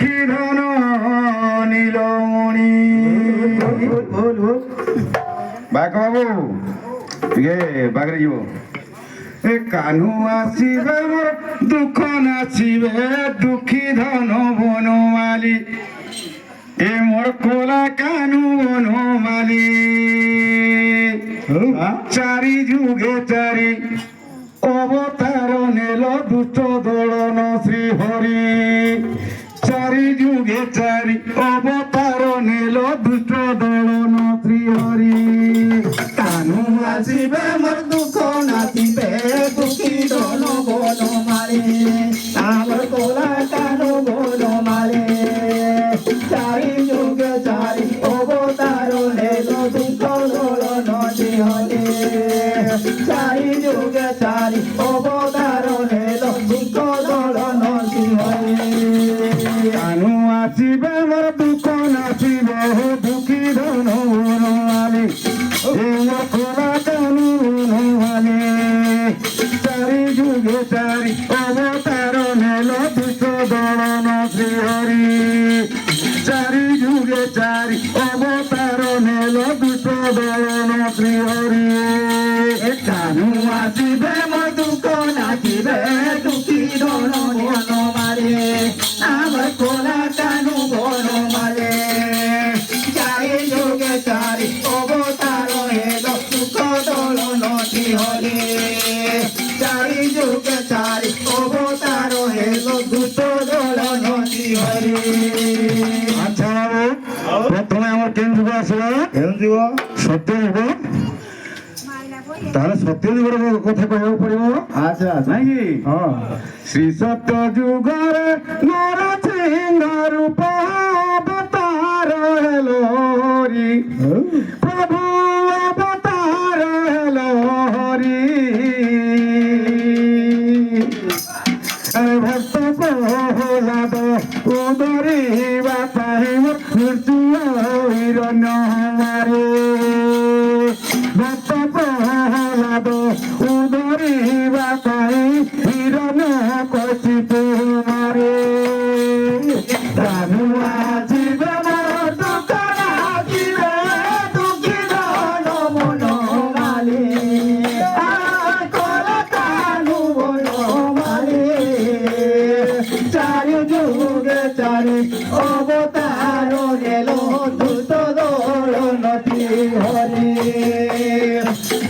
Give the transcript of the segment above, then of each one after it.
দুঃখী ধন নীলমণি। বাঘ বাবু ଟିକେ ବାଗରେ ଯିବ। ଏ କାହ୍ନୁ ଆସିବେ ମୋର ଦୁଃଖ ନାଚିବେ ଦୁଃଖୀ ଧନ ବନମାଲି। ଏ ମୋର କୋଲା କାହ୍ନୁ ବନମାଲି। ଚାରି ଯୁଗେ ଚାରି অবতার নেল দুষ্ট দলন শ্রীহরি। চারি যুগে চারি অবতার নেল দুষ্ট দলন শ্রীহরি। কানু আসিবে মোর দুঃখ নাচিবে দুঃখী ধন বনমালী। আমার কোলা কানু বনমালী। চারি যুগে চারি অবতার নেল দুঃখ দলন শ্রীহরি। চারি যুগে চারি অবতার নেল দুঃখ দলন শ্রীহরি। কানু আসিবে মোর দুঃখ নাচিবে দুঃখী ধন বনমালী। কোলা কানু বনমালী। চারি যুগে চারি অবতার নেল দুষ্ট দলন শ্রীহরি। চারি যুগে চারি অবতার নেল দুষ্ট দলন শ্রীহরি। কানু আসিবে মোর দুঃখ নাচিবে দুঃখী ধন বনমালী। আমার কোলা কানু বনমালী। চারি যুগে চারি অবতার হেল দুঃখ দলন শ্রীহরি। চারি যুগে চারি অবতার হেল দুঃখ দলন শ্রীহরি। আচ্ছা বাবু প্রথমে আমার কেন যুগ আসবে কেন যুগ? সত্য যুগ। তাহলে সত্য যুগের কথা কহিବାକୁ পড়িব। আচ্ছা আচ্ছা ନାଇଁ କି? ହଁ ଶ୍ରୀ ସତ୍ୟ ଯୁଗରେ ନରସିଂହ ରୂପ ଅବତାର ହେଲୋରି। ପ୍ରଭୁ ଅବତାର ହେଲୋରି। ଭକ୍ତ ପ୍ରହ୍ଲାଦ ଉଦରିବା ପାଇଁ ମୃତ୍ୟୁ ହିରଣ୍ୟ ମାରେ। ଭକ୍ତ ପ୍ରହ୍ଲାଦ ଉଦରିବା ପାଇଁ ହିରଣ୍ୟ କଶିପ ମାରେ। କାହ୍ନୁ ଆସିବେ ମୋର ଦୁଃଖ ନାଚିବେ দুঃখী ধন বনমালী। কোলা কানু বনমালী। চারি যুগে চারি অবতার গেল দুষ্ট দলন শ্রীহরি।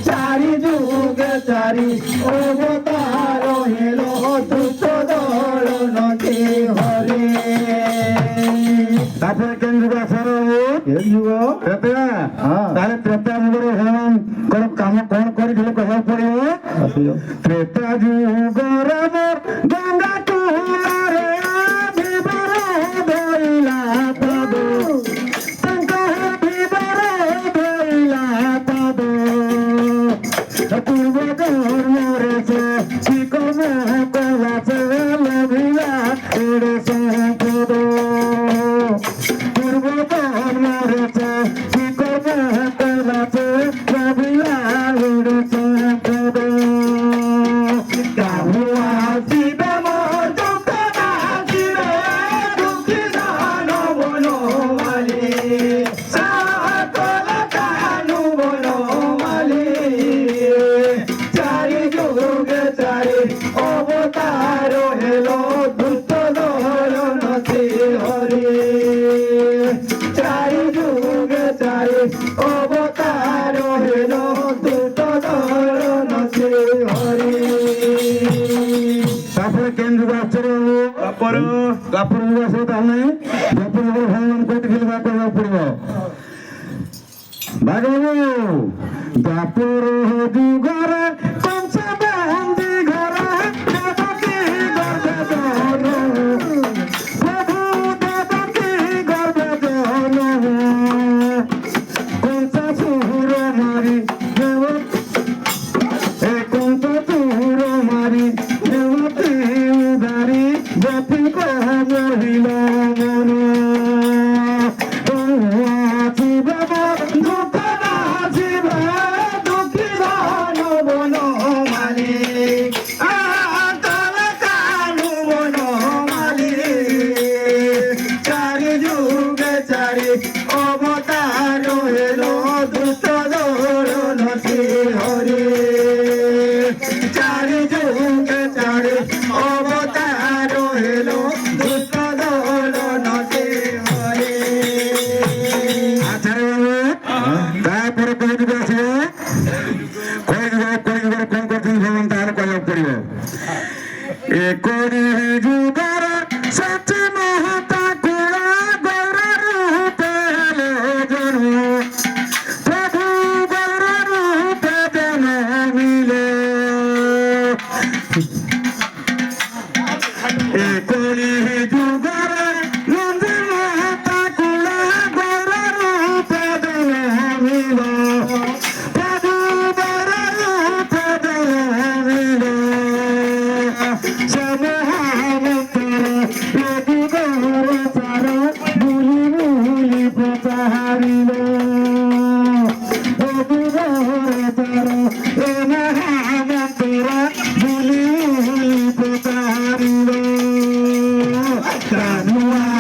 চারি যুগে চারি অবতার হেল দুষ্ট দলন শ্রীহরি। ତାପରେ କେନ୍ ଯୁଗ ଆସିବ কেন যুগ? ତ୍ରେତୟା। ତାହେଲେ ତ୍ରେତୟା ଯୁଗରେ ଭଗବାନଙ୍କର କାମ କଣ କରିଥିଲେ କହିବାକୁ ପଡିବ। ତ୍ରେତୟା ଯୁଗରେ ମୋର ଗଙ୍ଗା କୂଳରେ ବିବାର ଧଇଲା ପଦ। ତାଙ୍କ ବିବାର ଧଇଲା ପଦ। ପୂର୍ବ ଜନ୍ମରେ ସେ କି କର୍ମ କଲା ସେ ଲଭିଲା ଏଡ଼େ ସମ୍ପଦ। ପୂର୍ବ ଜନ୍ମରେ ସେ କି କର୍ମ କଲା ସେ ଲଭିଲା ଏଡ଼େ ସମ୍ପଦ। କାହ୍ନୁ ଆସିବେ ମୋର ଦୁଃଖ ନାଚିବେ ଦୁଃଖୀ ଧନ ବନମାলী। କୋଲା କାନୁ ବନମାলী। ଚାରି ଯୁগে ଚାରି ଅବତାର ହେଲ ଦୁଷ୍ଟ ଦଳନ ଶ୍ରୀହରି। ଚାରି ଯୁগে ଚାରି ଅବତାର ହେଲ ଦୁଷ୍ଟ ଦଳନ ଶ୍ରୀହରି। ତାପରେ କେନ୍ ଯୁଗ ଆଶ୍ଚର୍ଯ୍ୟ ଦ୍ୱାପର ଯୁଗ ଆସିବ। ତାହେଲେ ଦ୍ୱାପର ଯୁଗରେ ଭଗବାନ କୋଉଠି ଥିଲେ ବା କହିବାକୁ ପଡିବ। ବାଗବାବୁ ଦ୍ୱାପର ଯୁଗରେ କଂସ ବାନ୍ଧି ଘରେ ଦେବକୀ ଗର୍ଭେ ଜନ। ପ୍ରଭୁ ଦେବକୀ ଗର୍ଭେ ଜନ। କଂସ ସୁର ମାରି କଂସ ସୁର ମାରି ଦେବକୀ ଉଦାରି ଗୋପୀଙ୍କ ମହିଳ ମନ। ଆସିବେ ଦୁଃଖ ନାଚିବେ দুঃখী ধন বনমালী। কোলা কানু বনমালী। যাত্রা নূয়া